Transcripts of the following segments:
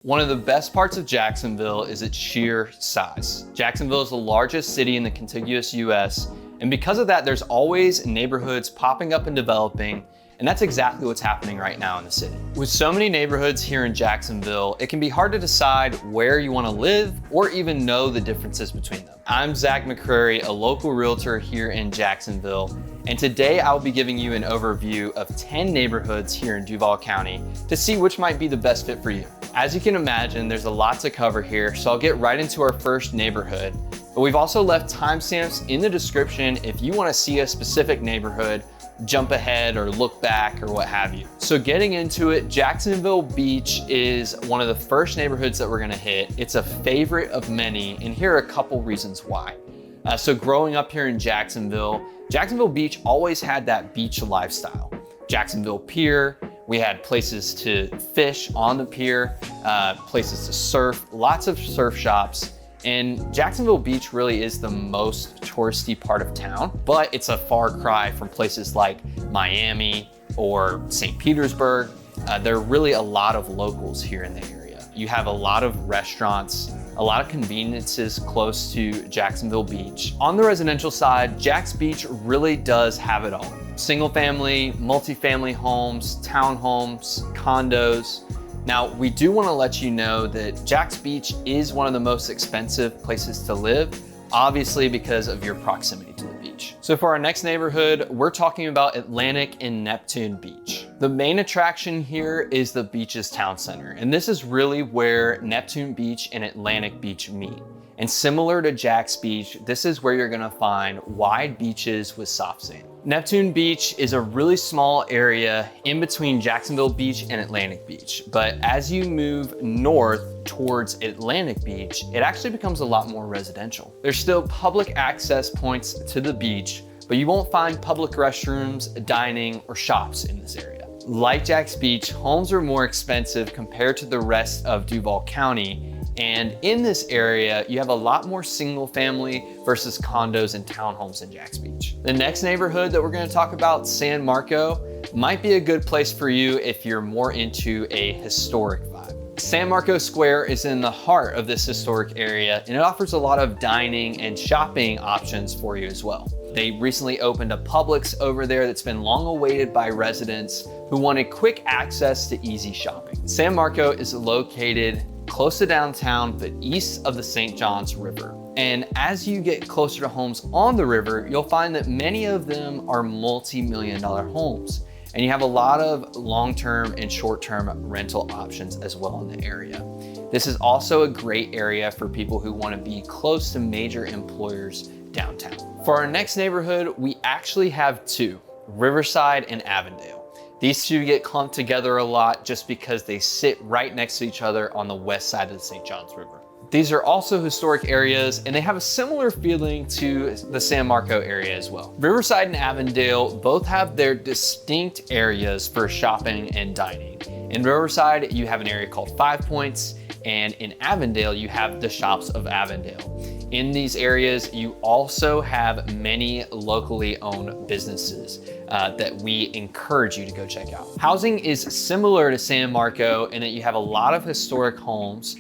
One of the best parts of Jacksonville is its sheer size. Jacksonville is the largest city in the contiguous US, and because of that, there's always neighborhoods popping up and developing, and that's exactly what's happening right now in the city. With so many neighborhoods here in Jacksonville, it can be hard to decide where you want to live or even know the differences between them. I'm Zach McCrary, a local realtor here in Jacksonville, and today I'll be giving you an overview of 10 neighborhoods here in Duval County to see which might be the best fit for you. As you can imagine, there's a lot to cover here, so I'll get right into our first neighborhood. But we've also left timestamps in the description if you want to see a specific neighborhood, jump ahead or look back or what have you. So getting into it, Jacksonville Beach is one of the first neighborhoods that we're gonna hit. It's a favorite of many, and here are a couple reasons why. So growing up here in Jacksonville Beach always had that beach lifestyle. Jacksonville Pier, we had places to fish on the pier, places to surf, lots of surf shops. And Jacksonville Beach really is the most touristy part of town, but it's a far cry from places like Miami or St. Petersburg. There are really a lot of locals here in the area. You have a lot of restaurants, a lot of conveniences close to Jacksonville Beach. On the residential side, Jax Beach really does have it all. Single family, multifamily homes, townhomes, condos. Now, we do want to let you know that Jax Beach is one of the most expensive places to live, obviously because of your proximity to the beach. So for our next neighborhood, we're talking about Atlantic and Neptune Beach. The main attraction here is the beach's town center, and this is really where Neptune Beach and Atlantic Beach meet. And similar to Jax Beach, this is where you're gonna find wide beaches with soft sand. Neptune Beach is a really small area in between Jacksonville Beach and Atlantic Beach. But as you move north towards Atlantic Beach, it actually becomes a lot more residential. There's still public access points to the beach, but you won't find public restrooms, dining, or shops in this area. Like Jax Beach, homes are more expensive compared to the rest of Duval County. And in this area, you have a lot more single family versus condos and townhomes in Jax Beach. The next neighborhood that we're gonna talk about, San Marco, might be a good place for you if you're more into a historic vibe. San Marco Square is in the heart of this historic area, and it offers a lot of dining and shopping options for you as well. They recently opened a Publix over there that's been long awaited by residents who wanted quick access to easy shopping. San Marco is located close to downtown, but east of the St. Johns River. And as you get closer to homes on the river, you'll find that many of them are multi-million-dollar homes. And you have a lot of long-term and short-term rental options as well in the area. This is also a great area for people who want to be close to major employers downtown. For our next neighborhood, we actually have two, Riverside and Avondale. These two get clumped together a lot just because they sit right next to each other on the west side of the St. Johns River. These are also historic areas, and they have a similar feeling to the San Marco area as well. Riverside and Avondale both have their distinct areas for shopping and dining. In Riverside, you have an area called 5 Points, and in Avondale, you have the Shops of Avondale. In these areas, you also have many locally owned businesses that we encourage you to go check out. Housing is similar to San Marco in that you have a lot of historic homes,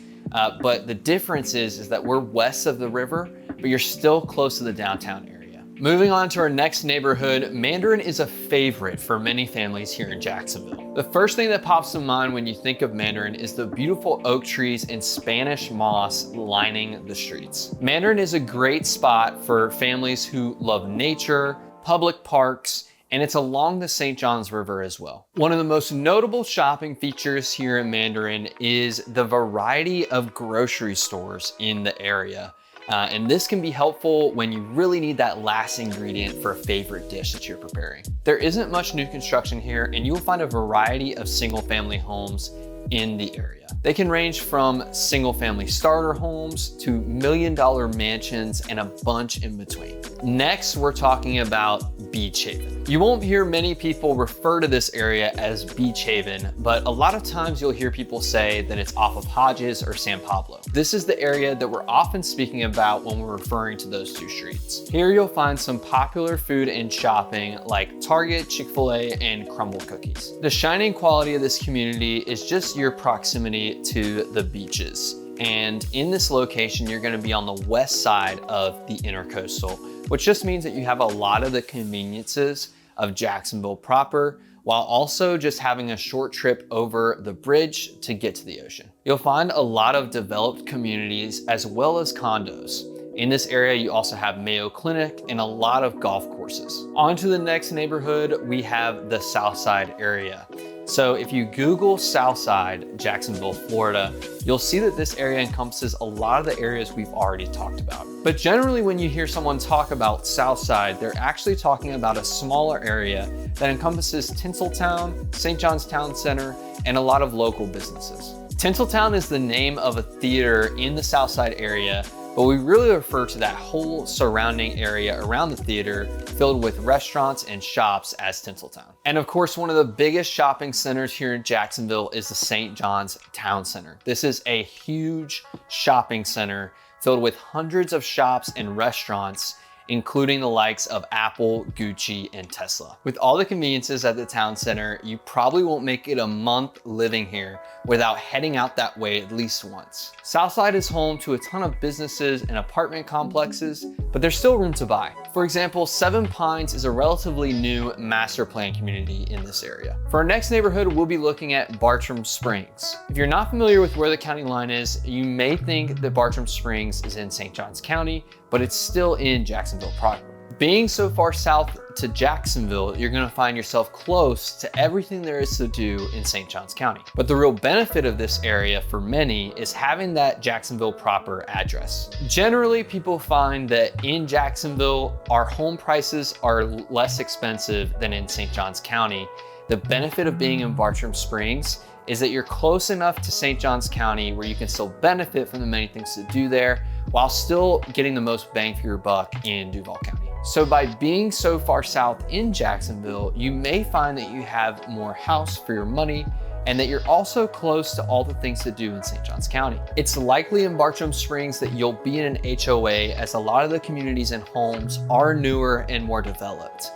but the difference is that we're west of the river, but you're still close to the downtown area. Moving on to our next neighborhood, Mandarin is a favorite for many families here in Jacksonville. The first thing that pops to mind when you think of Mandarin is the beautiful oak trees and Spanish moss lining the streets. Mandarin is a great spot for families who love nature, public parks, and it's along the St. Johns River as well. One of the most notable shopping features here in Mandarin is the variety of grocery stores in the area. And this can be helpful when you really need that last ingredient for a favorite dish that you're preparing. There isn't much new construction here, and you will find a variety of single family homes in the area. They can range from single family starter homes to million-dollar mansions and a bunch in between. Next, we're talking about Beach Haven. You won't hear many people refer to this area as Beach Haven, but a lot of times you'll hear people say that it's off of Hodges or San Pablo. This is the area that we're often speaking about when we're referring to those two streets. Here you'll find some popular food and shopping like Target, Chick-fil-A, and Crumble Cookies. The shining quality of this community is just your proximity proximity to the beaches. And in this location, you're gonna be on the west side of the Intercoastal, which just means that you have a lot of the conveniences of Jacksonville proper, while also just having a short trip over the bridge to get to the ocean. You'll find a lot of developed communities as well as condos. In this area, you also have Mayo Clinic and a lot of golf courses. On to the next neighborhood, we have the Southside area. So if you Google Southside, Jacksonville, Florida, you'll see that this area encompasses a lot of the areas we've already talked about. But generally, when you hear someone talk about Southside, they're actually talking about a smaller area that encompasses Tinseltown, St. John's Town Center, and a lot of local businesses. Tinseltown is the name of a theater in the Southside area, but we really refer to that whole surrounding area around the theater filled with restaurants and shops as Tinseltown. And of course, one of the biggest shopping centers here in Jacksonville is the St. John's Town Center. This is a huge shopping center filled with hundreds of shops and restaurants, including the likes of Apple, Gucci, and Tesla. With all the conveniences at the town center, you probably won't make it a month living here without heading out that way at least once. Southside is home to a ton of businesses and apartment complexes, but there's still room to buy. For example, Seven Pines is a relatively new master plan community in this area. For our next neighborhood, we'll be looking at Bartram Springs. If you're not familiar with where the county line is, you may think that Bartram Springs is in St. Johns County, but it's still in Jacksonville proper. Being so far south to Jacksonville, you're gonna find yourself close to everything there is to do in St. Johns County. But the real benefit of this area for many is having that Jacksonville proper address. Generally, people find that in Jacksonville, our home prices are less expensive than in St. Johns County. The benefit of being in Bartram Springs is that you're close enough to St. Johns County where you can still benefit from the many things to do there while still getting the most bang for your buck in Duval County. So by being so far south in Jacksonville, you may find that you have more house for your money and that you're also close to all the things to do in St. Johns County. It's likely in Bartram Springs that you'll be in an HOA as a lot of the communities and homes are newer and more developed.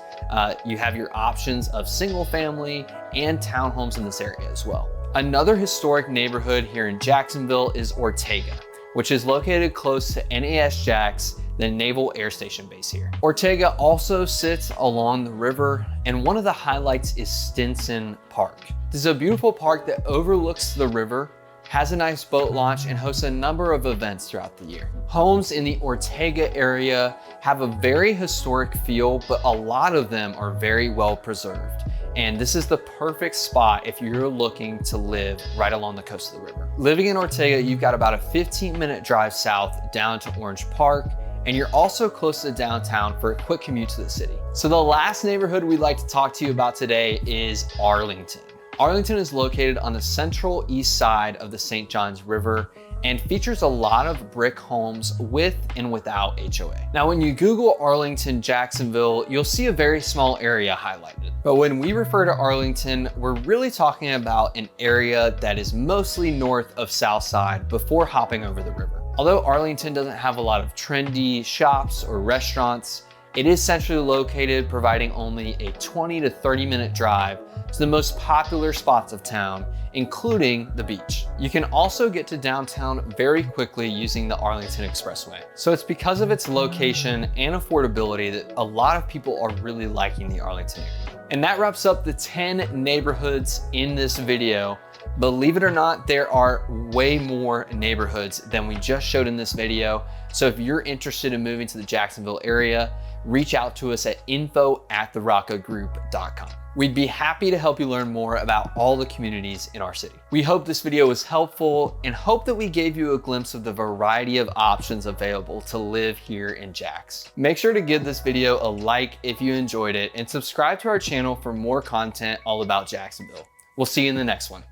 You have your options of single family and townhomes in this area as well. Another historic neighborhood here in Jacksonville is Ortega, which is located close to NAS Jax, the Naval Air Station base here. Ortega also sits along the river, and one of the highlights is Stinson Park. This is a beautiful park that overlooks the river, has a nice boat launch, and hosts a number of events throughout the year. Homes in the Ortega area have a very historic feel, but a lot of them are very well preserved. And this is the perfect spot if you're looking to live right along the coast of the river. Living in Ortega, you've got about a 15-minute drive south down to Orange Park, and you're also close to downtown for a quick commute to the city. So the last neighborhood we'd like to talk to you about today is Arlington. Arlington is located on the central east side of the St. Johns River and features a lot of brick homes with and without HOA. Now, when you Google Arlington, Jacksonville, you'll see a very small area highlighted. But when we refer to Arlington, we're really talking about an area that is mostly north of Southside before hopping over the river. Although Arlington doesn't have a lot of trendy shops or restaurants, it is centrally located, providing only a 20 to 30-minute drive to the most popular spots of town, including the beach. You can also get to downtown very quickly using the Arlington Expressway. So it's because of its location and affordability that a lot of people are really liking the Arlington area. And that wraps up the 10 neighborhoods in this video. Believe it or not, there are way more neighborhoods than we just showed in this video. So if you're interested in moving to the Jacksonville area, reach out to us at info@theroccagroup.com. We'd be happy to help you learn more about all the communities in our city. We hope this video was helpful and hope that we gave you a glimpse of the variety of options available to live here in Jax. Make sure to give this video a like if you enjoyed it and subscribe to our channel for more content all about Jacksonville. We'll see you in the next one.